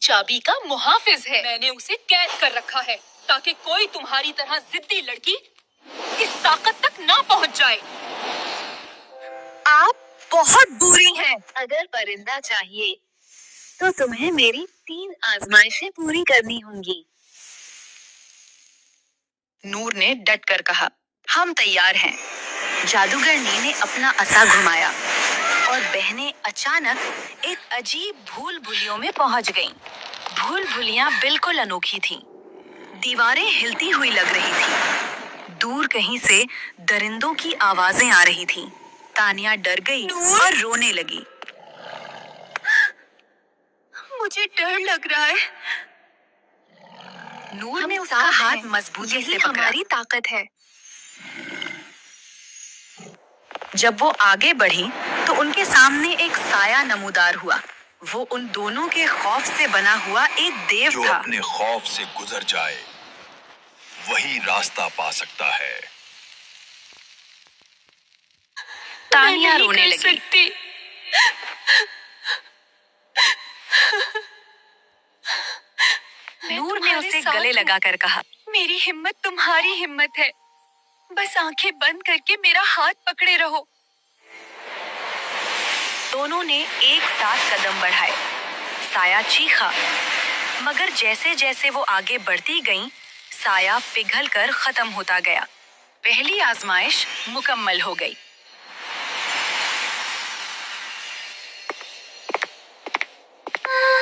चाबी का मुहाफिज है। मैंने उसे कैद कर रखा है ताकि कोई तुम्हारी तरह जिद्दी लड़की इस ताकत तक ना पहुंच जाए। आप बहुत बुरी हैं। अगर परिंदा चाहिए तो तुम्हें मेरी 3 आजमाइशें पूरी करनी होंगी। नूर ने डट कर कहा, हम तैयार हैं। जादूगरनी ने अपना असा घुमाया और बहनें अचानक एक अजीब भूल भुलियों में पहुंच गईं। भूल भुलियां बिल्कुल अनोखी थीं। दीवारें हिलती हुई लग रही थीं। दूर कहीं से दरिंदों की आवाजें आ रही थीं। तानिया डर गई और रोने लगी। मुझे डर लग रहा है। नूर ने उसका हाथ मजबूती से पकड़ा। हमारी ताकत है। जब वो आगे बढ़ी तो उनके सामने एक साया नमूदार हुआ। वो उन दोनों के खौफ से बना हुआ एक देव जो था। अपने खौफ से गुजर जाए वही रास्ता पा सकता है। तानिया रोने लगी। नूर ने उसे गले लगाकर कहा, मेरी हिम्मत तुम्हारी हिम्मत है। बस आंखें बंद करके मेरा हाथ पकड़े रहो। दोनों ने एक साथ कदम बढ़ाए। साया चीखा, मगर जैसे जैसे वो आगे बढ़ती गईं, साया पिघलकर खत्म होता गया। पहली आजमाइश मुकम्मल हो गई।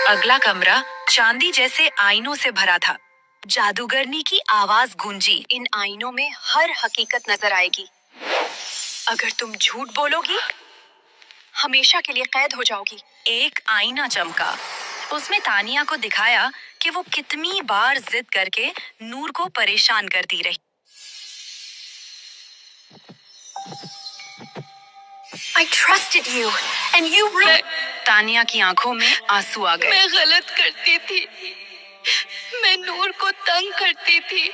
अगला कमरा चांदी जैसे आईनों से भरा था। जादूगरनी की आवाज गूंजी, इन आईनों में हर हकीकत नजर आएगी। अगर तुम झूठ बोलोगी हमेशा के लिए कैद हो जाओगी। एक आईना चमका। उसमें तानिया को दिखाया कि वो कितनी बार जिद करके नूर को परेशान करती रही। I trusted you and you Tania की आंखों में आंसू आ गए। मैं गलत करती थी। मैं नूर को तंग करती थी।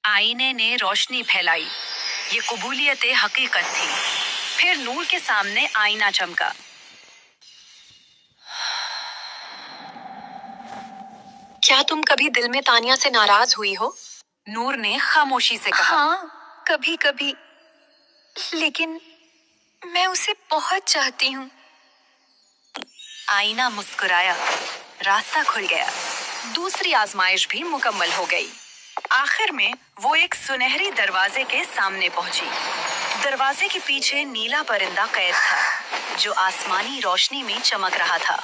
आईने ने रोशनी फैलाई। ये कबूलियत हकीकत थी। फिर नूर के सामने आईना चमका। क्या तुम कभी दिल में तानिया से नाराज हुई हो? नूर ने खामोशी से कहा, हाँ, कभी कभी, लेकिन मैं उसे बहुत चाहती हूँ। आईना मुस्कुराया। रास्ता खुल गया। दूसरी आजमाइश भी मुकम्मल हो गई। आखिर में वो एक सुनहरी दरवाजे के सामने पहुंची। दरवाजे के पीछे नीला परिंदा कैद था, जो आसमानी रोशनी में चमक रहा था।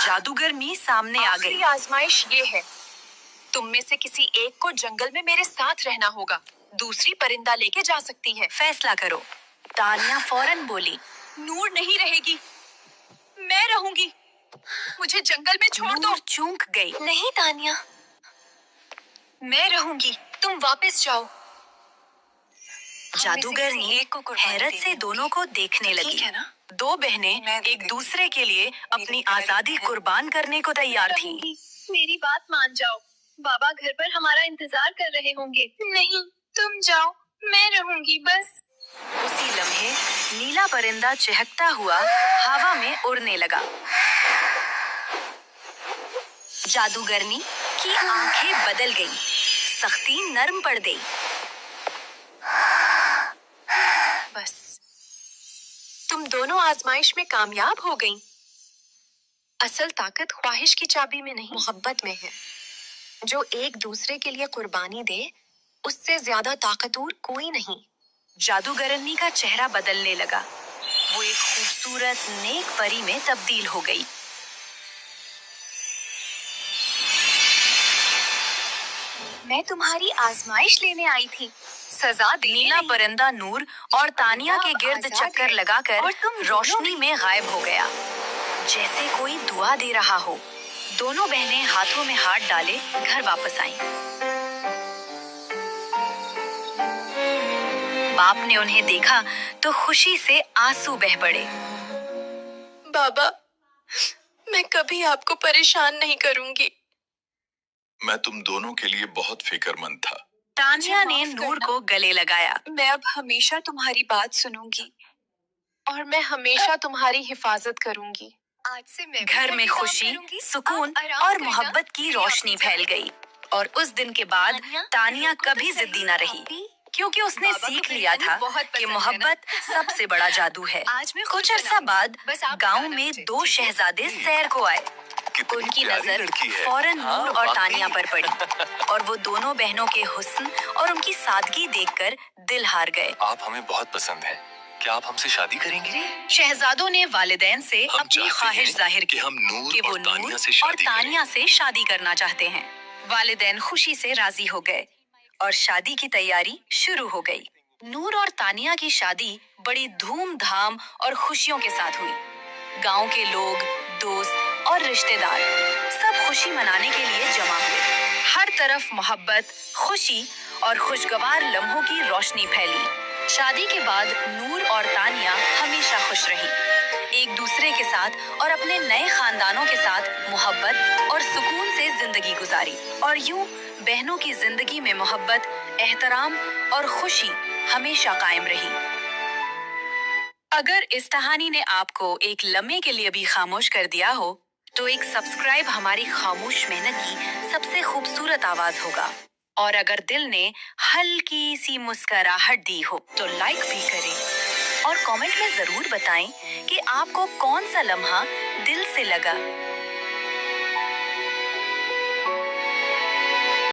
जादूगरनी सामने आ गई। आखिरी आजमाइश ये है, तुम में से किसी एक को जंगल में मेरे साथ रहना होगा। दूसरी परिंदा लेके जा सकती है। फैसला करो। तानिया फौरन बोली, नूर नहीं रहेगी, मैं रहूंगी। मुझे जंगल में छोड़ दो। नूर चूक गई। नहीं तानिया, मैं रहूंगी, तुम वापस जाओ। जादूगरनी हैरत से दोनों को देखने लगी। दो बहनें एक दूसरे के लिए अपनी आजादी कुर्बान करने को तैयार थीं। मेरी बात मान जाओ, बाबा घर पर हमारा इंतजार कर रहे होंगे। नहीं, तुम जाओ, मैं रहूंगी बस। उसी लम्हे नीला परिंदा चहकता हुआ हवा में उड़ने लगा। जादूगरनी की आंखें बदल गईं, सख्ती नरम पड़ गई। बस, तुम दोनों आजमाइश में कामयाब हो गईं। असल ताकत ख्वाहिश की चाबी में नहीं, मोहब्बत में है। जो एक दूसरे के लिए कुर्बानी दे, उससे ज्यादा ताकतवर कोई नहीं। जादूगरनी का चेहरा बदलने लगा। वो एक खूबसूरत नेक परी में तब्दील हो गई। मैं तुम्हारी आजमाइश लेने आई थी, सजा देने नीला नहीं। परिंदा नूर और तानिया के गिर्द आजाद चक्कर है। लगाकर और तुम रोशनी में गायब हो गया, जैसे कोई दुआ दे रहा हो। दोनों बहनें हाथों में हाथ डाले घर वापस आईं। बाप ने उन्हें देखा तो खुशी से आंसू बह पड़े। बाबा, मैं कभी आपको परेशान नहीं करूंगी। मैं तुम दोनों के लिए बहुत फिक्रमंद था। तानिया ने माफ नूर करना। को गले लगाया। मैं अब हमेशा तुम्हारी बात सुनूंगी और मैं हमेशा तुम्हारी हिफाजत करूंगी। आज से मैं भी घर में काम खुशी, करूंगी। सुकून आप आराम और करना। मोहब्बत की मेरी रोशनी आपकी फैल जान। गई। और उस दिन के बाद तानिया रुको तो कभी सही, जिद्दी न रही, भाभी। क्योंकि उसने बाबा को सीख लिया बिरयानी था बहुत कि पसंद है ना? मोहब्बत सबसे बड़ा जादू है। आज मैं खुद कुछ अरसा बनाऊंगी। बाद बस आप गांव बताना में मुझे, 2 ठीक है? शहजादे सैर को आए। कितनी उनकी प्यारी नजर लड़की है। फौरन हाँ, नूर और वाकई। तानिया पर पड़ी और वो दोनों बहनों के हुस्न और उनकी सादगी देखकर दिल हार गए। आप हमें बहुत पसंद हैं। क्या आप हमसे शादी करेंगे? शहजादों ने वालिदैन से हम अपनी चाहते ख्वाहिश हैं जाहिर कि की हम नूर कि वो और तानिया नूर से और शादी करें। तानिया से शादी करना चाहते हैं। वालिदैन खुशी से राजी हो गए और शादी की तैयारी शुरू हो गई। नूर और तानिया की शादी बड़ी धूमधाम और खुशियों के साथ हुई। गांव के लोग, दोस्त और रिश्तेदार सब खुशी मनाने के लिए जमा हुए। हर तरफ मोहब्बत, खुशी और खुशगवार लम्हों की रोशनी फैली। शादी के बाद नूर और तानिया हमेशा खुश रही, एक दूसरे के साथ और अपने नए खानदानों के साथ मोहब्बत और सुकून से जिंदगी गुजारी। और यूं बहनों की जिंदगी में मोहब्बत, एहतराम और खुशी हमेशा कायम रही। अगर इस कहानी ने आपको एक लम्हे के लिए भी खामोश कर दिया हो, तो एक सब्सक्राइब हमारी खामोश मेहनत की सबसे खूबसूरत आवाज होगा। और अगर दिल ने हल्की सी मुस्कुराहट दी हो, तो लाइक भी करें और कमेंट में जरूर बताएं कि आपको कौन सा लम्हा दिल से लगा